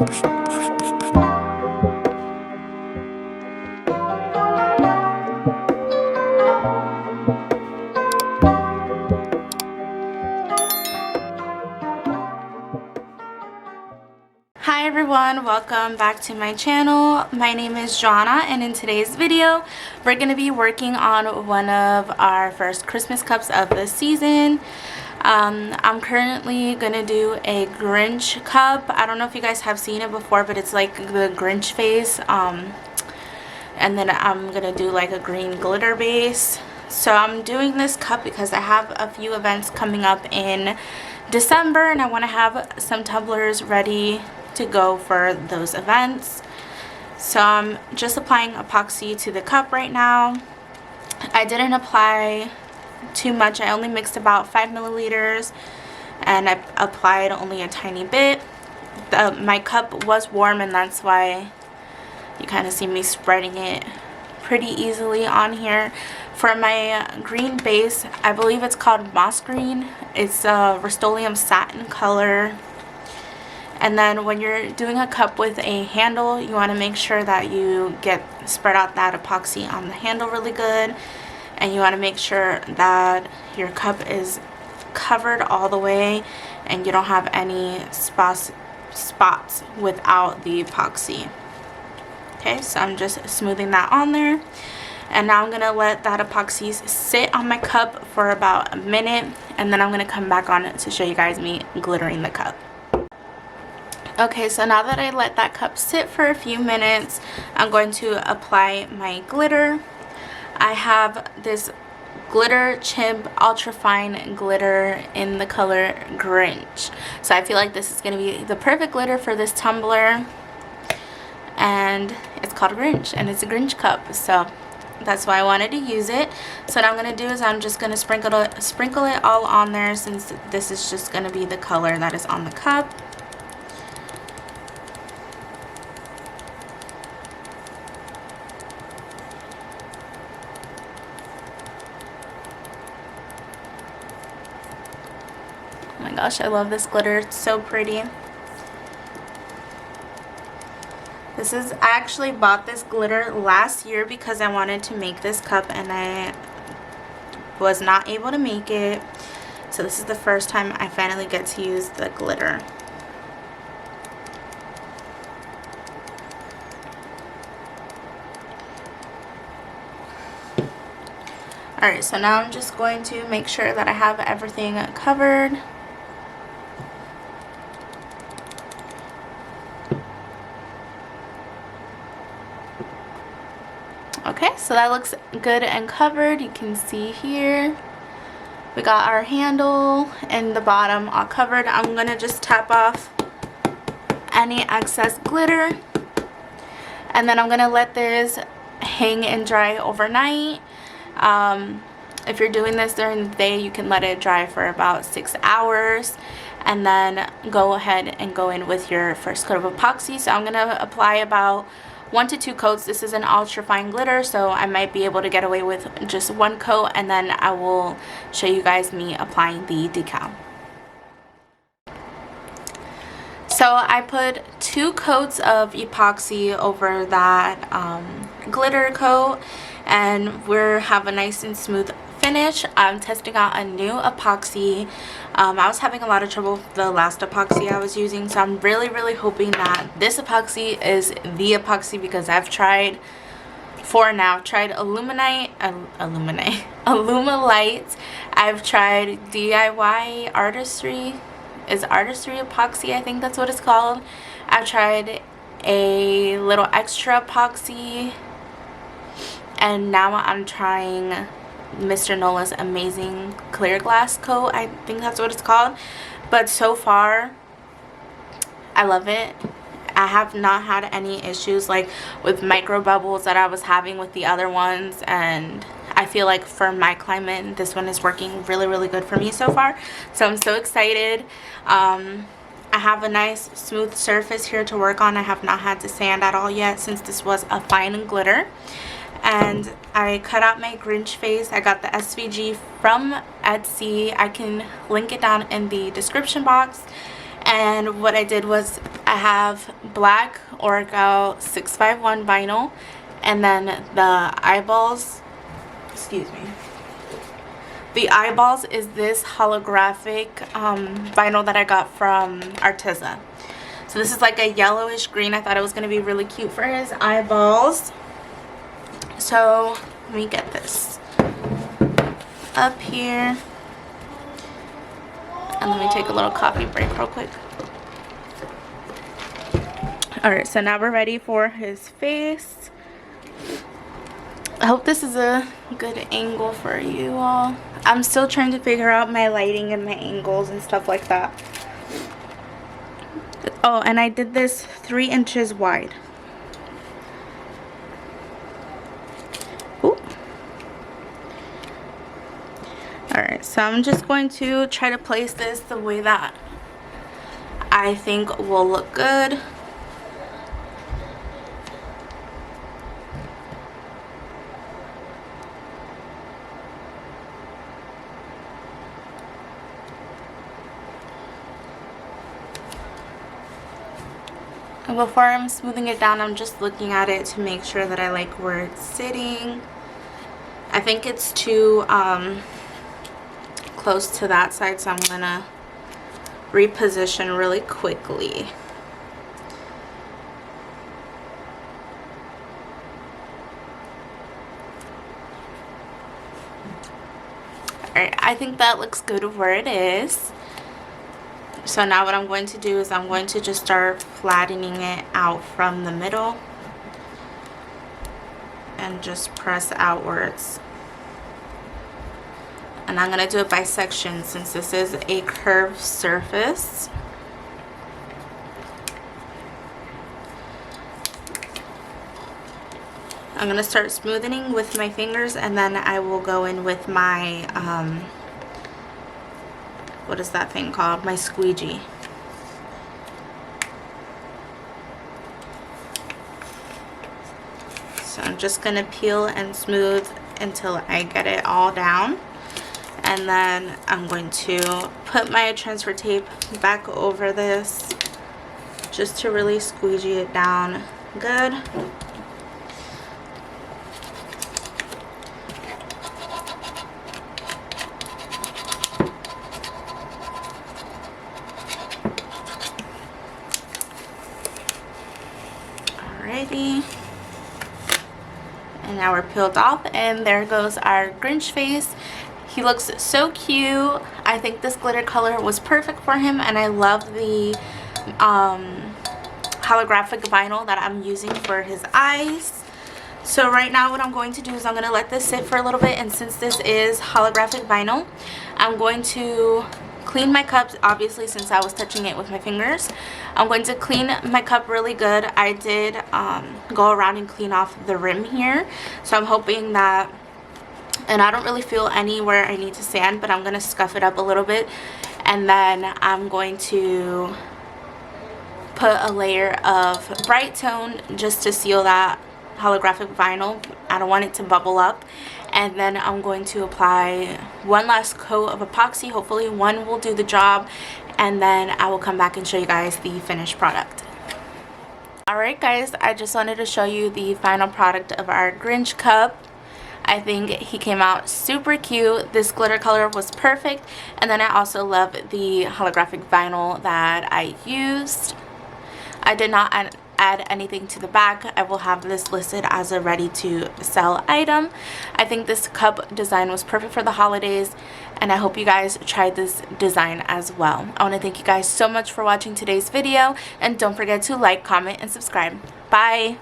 Hi everyone, welcome back to my channel. My name is Joanna, and in today's video we're going to be working on one of our first Christmas cups of the season. I'm currently going to do a Grinch cup. I don't know if you guys have seen it before, but it's like the Grinch Face, and then I'm going to do like a green glitter base. So I'm doing this cup because I have a few events coming up in December and I want to have some tumblers ready to go for those events. So I'm just applying epoxy to the cup right now. I didn't apply too much. I only mixed about 5 milliliters and I applied only a tiny bit. My cup was warm, and that's why you kind of see me spreading it pretty easily on here. For my green base, I believe it's called moss green. It's a Rust-Oleum satin color. And then when you're doing a cup with a handle, you want to make sure that you spread out that epoxy on the handle really good. And you want to make sure that your cup is covered all the way and you don't have any spots without the epoxy. Okay, so I'm just smoothing that on there. And now I'm going to let that epoxy sit on my cup for about a minute. And then I'm going to come back on it to show you guys me glittering the cup. Okay, so now that I let that cup sit for a few minutes, I'm going to apply my glitter. I have this glitter chip ultra fine glitter in the color Grinch. So I feel like this is going to be the perfect glitter for this tumbler. And it's called Grinch, and it's a Grinch cup, so that's why I wanted to use it. So what I'm going to do is I'm just going to sprinkle it all on there, since this is just going to be the color that is on the cup. Oh my gosh, I love this glitter. It's so pretty. I actually bought this glitter last year because I wanted to make this cup and I was not able to make it. So this is the first time I finally get to use the glitter. Alright, so now I'm just going to make sure that I have everything covered. Okay, so that looks good and covered. You can see here we got our handle and the bottom all covered. I'm going to just tap off any excess glitter, and then I'm going to let this hang and dry overnight. If you're doing this during the day, you can let it dry for about 6 hours and then go ahead and go in with your first coat of epoxy. So I'm going to apply about 1 to 2 coats. This is an ultra fine glitter, so I might be able to get away with just 1 coat, and then I will show you guys me applying the decal. So I put 2 coats of epoxy over that glitter coat, and we have a nice and smooth finish. I'm testing out a new epoxy. I was having a lot of trouble with the last epoxy I was using, so I'm really hoping that this epoxy is the epoxy, because I've tried 4 now. I've tried Alumilite. I've tried DIY Artistry Epoxy, I think that's what it's called. I've tried a little extra epoxy, and now I'm trying Mr. Nola's amazing clear glass coat. I think that's what it's called. But so far, I love it. I have not had any issues like with micro bubbles that I was having with the other ones, and I feel like for my climate, this one is working really good for me so far. So I'm so excited. I have a nice smooth surface here to work on. I have not had to sand at all yet, since this was a fine glitter. And I cut out my Grinch face. I got the SVG from Etsy. I can link it down in the description box. And what I did was I I have black Orgo 651 vinyl, and then the eyeballs, excuse me, the eyeballs is this holographic vinyl that I got from Arteza. So this is like a yellowish green. I thought it was going to be really cute for his eyeballs. So let me get this up here. And let me take a little coffee break real quick. Alright, so now we're ready for his face. I hope this is a good angle for you all. I'm still trying to figure out my lighting and my angles and stuff like that. Oh, and I did this 3 inches wide. Ooh. Alright, so I'm just going to try to place this the way that I think will look good. And before I'm smoothing it down, I'm just looking at it to make sure that I like where it's sitting. I think it's too close to that side, so I'm gonna reposition really quickly. Alright, I think that looks good where it is. So now what I'm going to do is I'm going to just start flattening it out from the middle and just press outwards. And I'm going to do it by section since this is a curved surface. I'm going to start smoothing with my fingers, and then I will go in with my what is that thing called? My squeegee. So I'm just going to peel and smooth until I get it all down. And then I'm going to put my transfer tape back over this just to really squeegee it down good. Alrighty, and now we're peeled off, and there goes our Grinch face. He looks so cute. I think this glitter color was perfect for him, and I love the holographic vinyl that I'm using for his eyes. So right now what I'm going to do is I'm going to let this sit for a little bit, and since this is holographic vinyl, I'm going to clean my cups, obviously, since I was touching it with my fingers. I'm going to clean my cup really good. I did go around and clean off the rim here, so I'm hoping that, and I don't really feel anywhere I need to sand, but I'm going to scuff it up a little bit, and then I'm going to put a layer of bright tone just to seal that holographic vinyl. I don't want it to bubble up. And then I'm going to apply one last coat of epoxy. Hopefully one will do the job, and then I will come back and show you guys the finished product. Alright guys, I just wanted to show you the final product of our Grinch cup. I think he came out super cute. This glitter color was perfect, and then I also love the holographic vinyl that I used. I did not add anything to the back. I will have this listed as a ready to sell item. I think this cup design was perfect for the holidays, and I hope you guys tried this design as well. I want to thank you guys so much for watching today's video, and don't forget to like, comment, and subscribe. Bye!